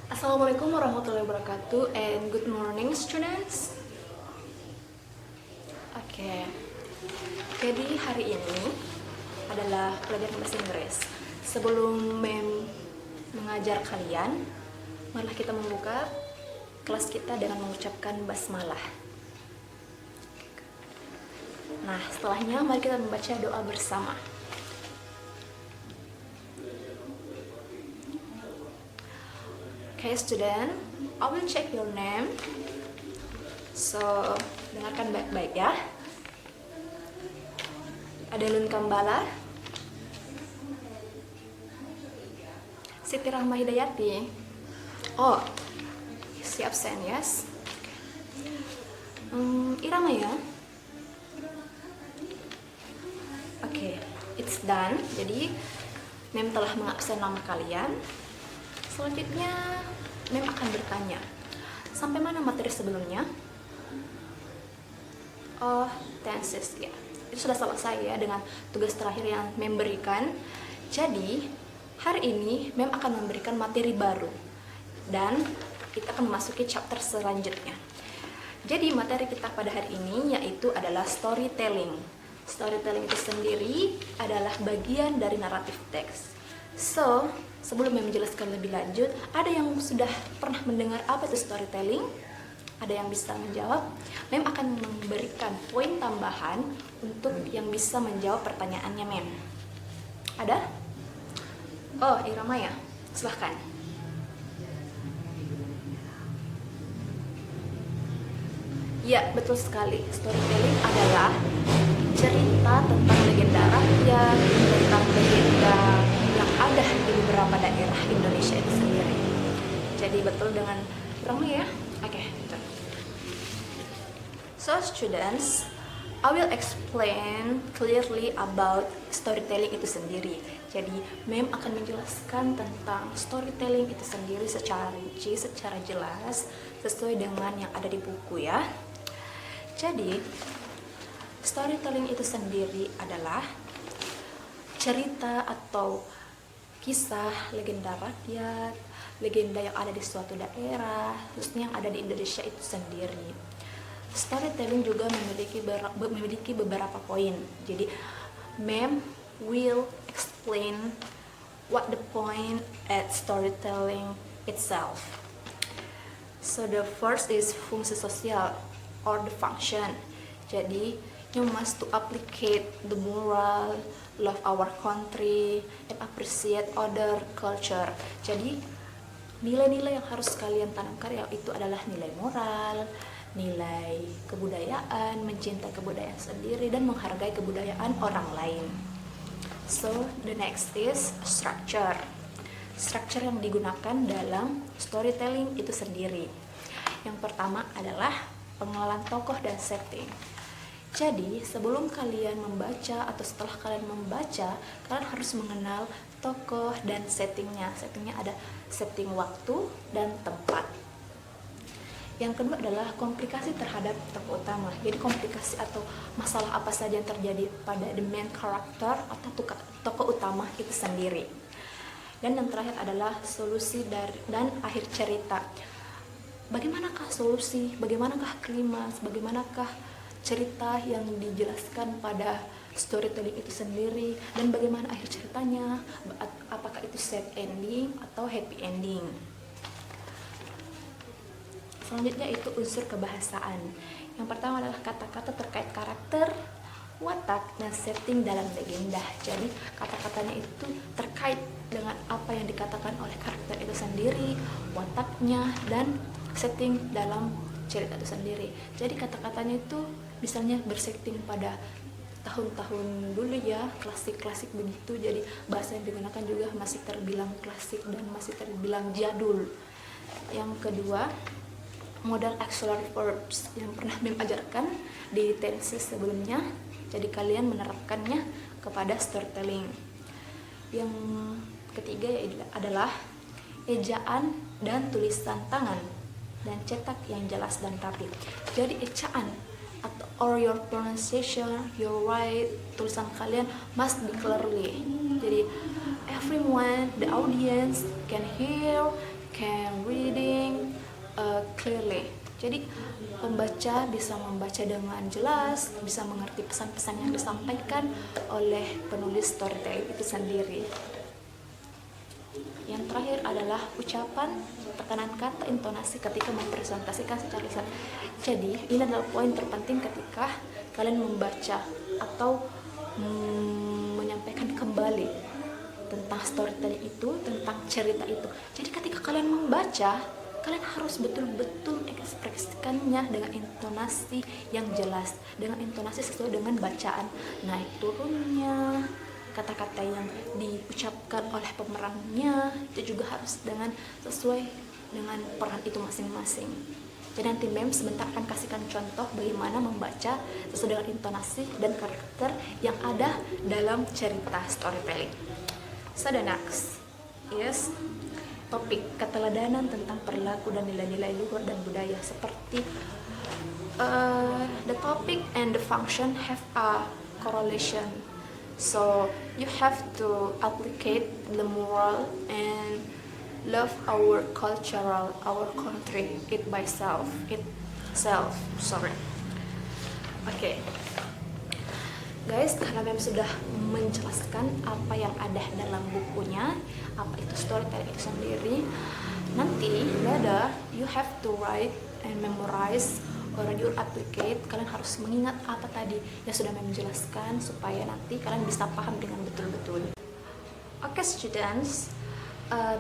Assalamualaikum warahmatullahi wabarakatuh and good morning students. Oke, jadi hari ini adalah pelajaran bahasa Inggris. Sebelum mengajar kalian, marilah kita membuka kelas kita dengan mengucapkan basmalah. Nah, setelahnya mari kita membaca doa bersama. Okay, student, I will check your name. So, dengarkan baik-baik ya. Adelun Kambala, Siti Rahma Hidayati. Oh, she absent, yes. Irama ya. Oke, it's done. Jadi, Mem telah mengabsen nama kalian. Selanjutnya, Mem akan bertanya, sampai mana materi sebelumnya? Oh, tenses ya. Itu sudah selesai ya dengan tugas terakhir yang Mem berikan. Jadi, hari ini Mem akan memberikan materi baru dan kita akan memasuki chapter selanjutnya. Jadi, materi kita pada hari ini yaitu adalah storytelling. Storytelling itu sendiri adalah bagian dari naratif teks. So, sebelum Mem menjelaskan lebih lanjut, ada yang sudah pernah mendengar apa itu storytelling? Ada yang bisa menjawab? Mem akan memberikan poin tambahan untuk yang bisa menjawab pertanyaannya Mem. Ada? Oh, Irama ya? Silahkan. Ya, betul sekali. Storytelling adalah cerita tentang legenda rakyat, tentang legenda yang ada di beberapa daerah Indonesia itu sendiri. Jadi betul dengan Irama ya? Oke, betul. So students, I will explain clearly about storytelling itu sendiri. Jadi Mem akan menjelaskan tentang storytelling itu sendiri secara rinci, secara jelas, sesuai dengan yang ada di buku ya. Jadi storytelling itu sendiri adalah cerita atau kisah legenda rakyat, legenda yang ada di suatu daerah, khususnya yang ada di Indonesia itu sendiri. Storytelling juga memiliki beberapa poin. Jadi, Mem will explain what the point at storytelling itself. So the first is fungsi sosial or the function. Jadi, you must to applicate the moral, love our country, and appreciate other culture. Jadi, nilai-nilai yang harus kalian tanamkan yaitu adalah nilai moral, nilai kebudayaan, mencintai kebudayaan sendiri, dan menghargai kebudayaan orang lain. So, the next is structure. Structure yang digunakan dalam storytelling itu sendiri. Yang pertama adalah pengenalan tokoh dan setting. Jadi, sebelum kalian membaca atau setelah kalian membaca, kalian harus mengenal tokoh dan settingnya. Settingnya ada setting waktu dan tempat. Yang kedua adalah komplikasi terhadap tokoh utama. Jadi komplikasi atau masalah apa saja yang terjadi pada the main character atau tokoh utama itu sendiri. Dan yang terakhir adalah solusi dan akhir cerita. Bagaimanakah solusi, bagaimanakah klimaks, bagaimanakah cerita yang dijelaskan pada storytelling itu sendiri, dan bagaimana akhir ceritanya, apakah itu sad ending atau happy ending. Selanjutnya itu unsur kebahasaan. Yang pertama adalah kata-kata terkait karakter, watak, dan setting dalam legenda. Jadi kata-katanya itu terkait dengan apa yang dikatakan oleh karakter itu sendiri, wataknya, dan setting dalam cerita itu sendiri. Jadi kata-katanya itu misalnya bersetting pada tahun-tahun dulu ya, klasik-klasik begitu. Jadi bahasa yang digunakan juga masih terbilang klasik dan masih terbilang jadul. Yang kedua, modal auxiliary verbs yang pernah Mem ajarkan di tenses sebelumnya. Jadi kalian menerapkannya kepada storytelling. Yang ketiga adalah ejaan dan tulisan tangan dan cetak yang jelas dan rapi. Jadi ejaan or your pronunciation, your right, tulisan kalian must be clearly. Jadi everyone, the audience can hear, can reading clearly. Jadi pembaca bisa membaca dengan jelas, bisa mengerti pesan-pesan yang disampaikan oleh penulis storytelling itu sendiri. Yang terakhir adalah ucapan, tekanan kata, intonasi ketika mempresentasikan secara lisan. Jadi ini adalah poin terpenting ketika kalian membaca atau menyampaikan kembali tentang storytelling itu, tentang cerita itu. Jadi ketika kalian membaca, kalian harus betul-betul ekspresikannya dengan intonasi yang jelas, dengan intonasi sesuai dengan bacaan, naik turunnya, kata-kata yang diucapkan oleh pemerannya itu juga harus dengan sesuai dengan peran itu masing-masing. Jadi nanti Mem sebentar akan kasihkan contoh bagaimana membaca sesuai dengan intonasi dan karakter yang ada dalam cerita storytelling. So the next is topik keteladanan tentang perilaku dan nilai-nilai luhur dan budaya. Seperti the topic and the function have a correlation, so you have to applicate the moral and love our cultural, our country, itself. Okay. Guys, karena Mem sudah menjelaskan apa yang ada dalam bukunya, apa itu storytelling itu sendiri, nanti later you have to write and memorize or you applicate. Kalian harus mengingat apa tadi yang sudah Mem jelaskan supaya nanti kalian bisa paham dengan betul-betul. Okay students,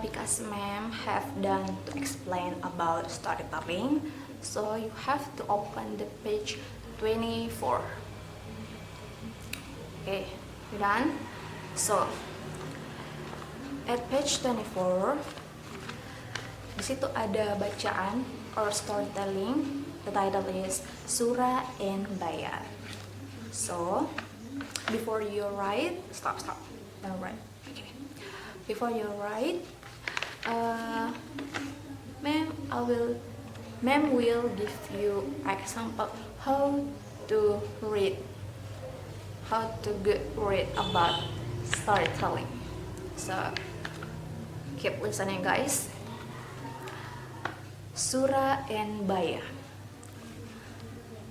because Mem have done to explain about storytelling, so you have to open the page 24. Okay, you done? So, at page 24, di situ ada bacaan or storytelling. The title is Sura and Bayar. So, before you write, stop. Don't write. Okay. Before you write, Mem will give you example how to read about storytelling. So keep listening guys. Sura and Bayar.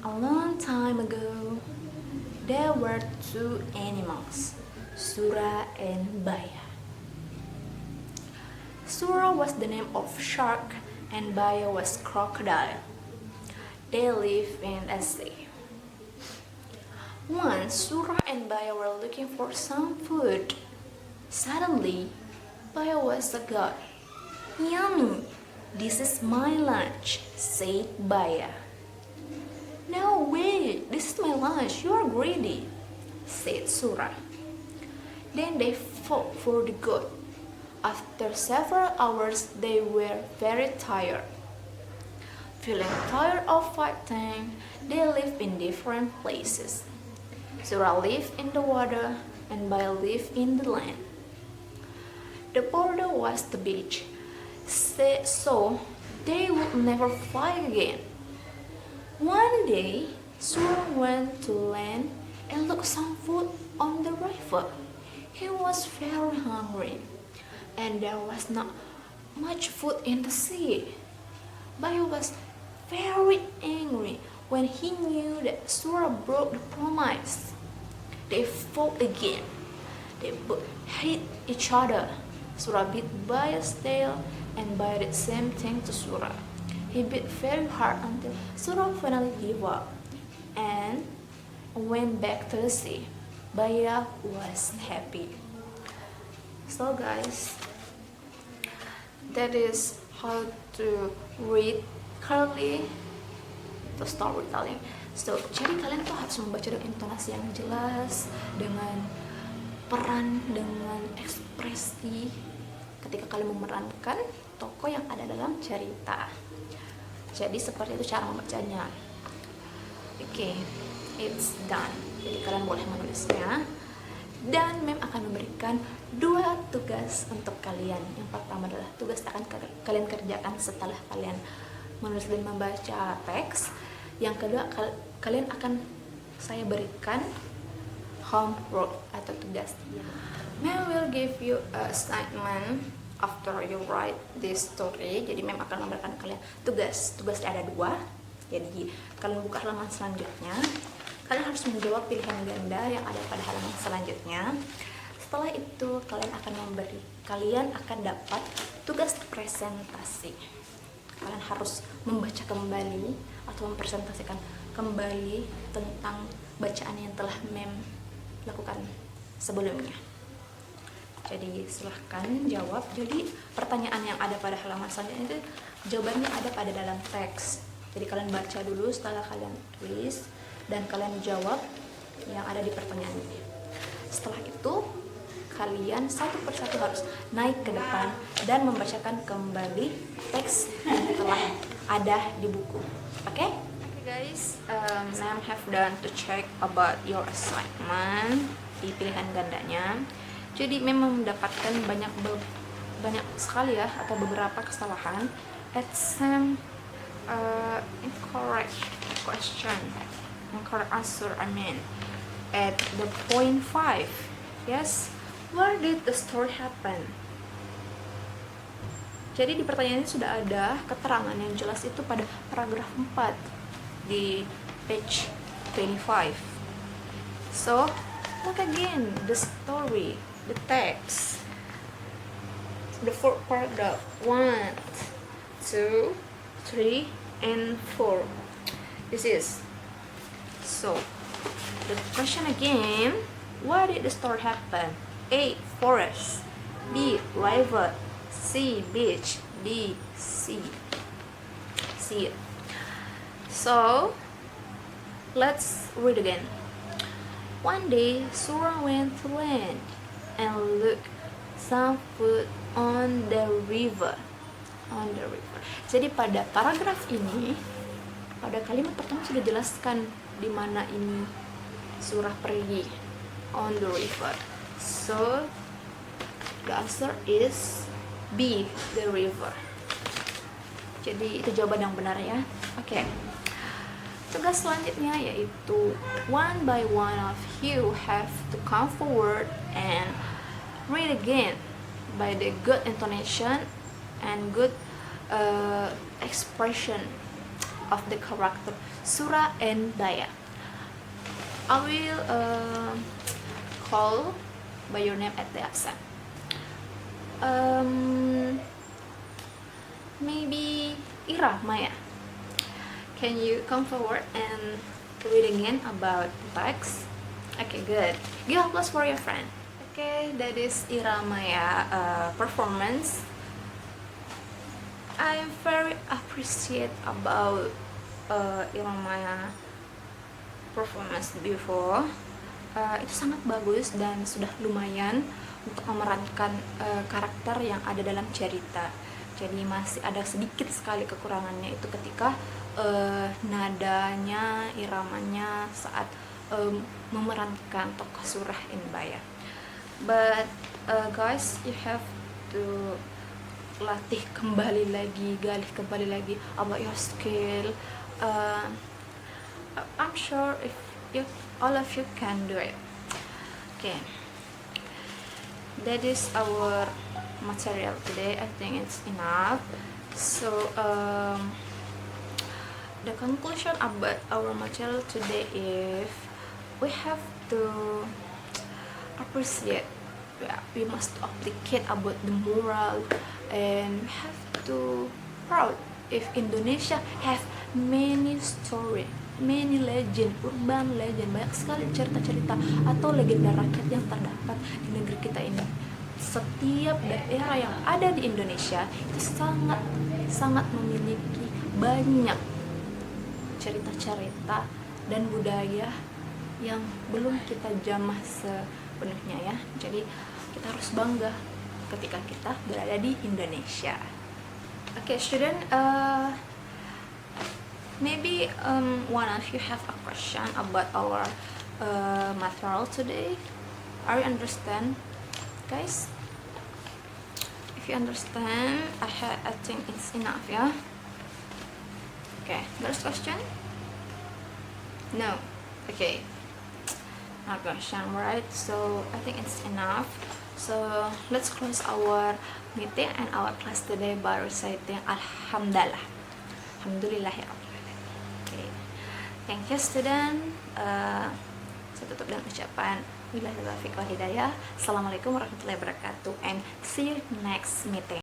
A long time ago, there were two animals, Sura and Bayar. Sura was the name of shark and Bayar was crocodile. They live in a sea. Once, Sura and Bayar were looking for some food. Suddenly, Bayar was a god. Yummy! This is my lunch, said Bayar. No way! This is my lunch. You are greedy, said Sura. Then they fought for the god. After several hours, they were very tired. Feeling tired of fighting, they lived in different places. Sura lived in the water and Bayar lived in the land. The border was the beach, so they would never fight again. One day, Sura went to land and looked some food on the river. He was very hungry, and there was not much food in the sea. Bayar was very angry when he knew that Sura broke the promise. They fought again. They both hit each other. Sura bit Bayar's tail and Bayar did the same thing to Sura. He bit very hard until Sura finally gave up and went back to the sea. Bayar was happy. So guys, that is how to read clearly the storytelling. So, jadi kalian tuh harus membaca dengan intonasi yang jelas, dengan peran, dengan ekspresi ketika kalian memerankan tokoh yang ada dalam cerita. Jadi seperti itu cara membacanya. Okay, it's done. Jadi kalian boleh menulisnya. Dan Mem akan memberikan 2 tugas untuk kalian. Yang pertama adalah tugas akan kalian kerjakan setelah kalian menulis dan membaca teks. Yang kedua, kalian akan saya berikan homework atau tugas. Mem will give you a assignment after you write this story, jadi mem akan memberikan kalian tugasnya ada 2. Jadi kalian buka halaman selanjutnya, kalian harus menjawab pilihan ganda yang ada pada halaman selanjutnya. Setelah itu kalian akan dapat tugas presentasi. Kalian harus membaca kembali atau mempresentasikan kembali tentang bacaan yang telah mem lakukan sebelumnya. Jadi silahkan jawab. Jadi pertanyaan yang ada pada halaman selanjutnya itu jawabannya ada pada dalam teks. Jadi kalian baca dulu, setelah kalian tulis dan kalian jawab yang ada di pertanyaan ini. Setelah itu kalian satu persatu harus naik ke depan dan membacakan kembali teks yang telah ada di buku. Oke? Guys, ma'am have done to check about your assignment di pilihan gandanya. Jadi memang mendapatkan banyak sekali ya, atau beberapa kesalahan at some incorrect answer. At the point 5, yes, where did the story happen? Jadi di pertanyaan ini sudah ada keterangan yang jelas itu pada paragraf 4 di page 25. So, look again the story, the text, the 4 paragraph, 1, 2, 3, and 4. This is so. The question again: where did the story happen? A. Forest. B. River. C. Beach. D. Sea. So let's read again. One day, Sura went to land and looked some food on the river. Jadi pada paragraf ini, pada kalimat pertama sudah jelaskan di mana ini Surah pergi, on the river. So the answer is B, the river. Jadi itu jawaban yang benar ya. Oke. Tugas selanjutnya yaitu one by one of you have to come forward and read again by the good intonation and good expression of the character Surah and Daya. I will call by your name at the absent. Maybe Ira, Maya. Can you come forward and read again about the text? Okay, good. Give applause for your friend. Okay, that is Ira Maya performance. I very appreciate about Ira Maya performance before. Itu sangat bagus dan sudah lumayan untuk memerankan karakter yang ada dalam cerita. Jadi masih ada sedikit sekali kekurangannya itu ketika nadanya, iramanya saat memerankan tokoh Surah Inbaya. But guys, you have to latih kembali lagi, gali kembali lagi about your skill. I'm sure if all of you can do it. Okay, that is our material today. I think it's enough. So the conclusion about our material today is we have to appreciate, we must applicate about the moral, and we have to proud if Indonesia have many story, many legend, urban legend, banyak sekali cerita-cerita atau legenda rakyat yang terdapat di negeri kita ini. Setiap daerah yang ada di Indonesia itu sangat memiliki banyak cerita-cerita dan budaya yang belum kita jamah sepenuhnya ya. Jadi kita harus bangga ketika kita berada di Indonesia. Okay, student, maybe one of you have a question about our material today. Are you understand, guys? If you understand, I think it's enough, yeah. Okay, first question. No. Okay, no question, right? So I think it's enough. So let's close our meeting and our class today by reciting Alhamdulillah. Alhamdulillahirrahmanirrahim. Okay. Thank you student. Saya tutup dengan ucapan Wabillahi taufiq wal hidayah. Assalamualaikum warahmatullahi wabarakatuh and see you next meeting.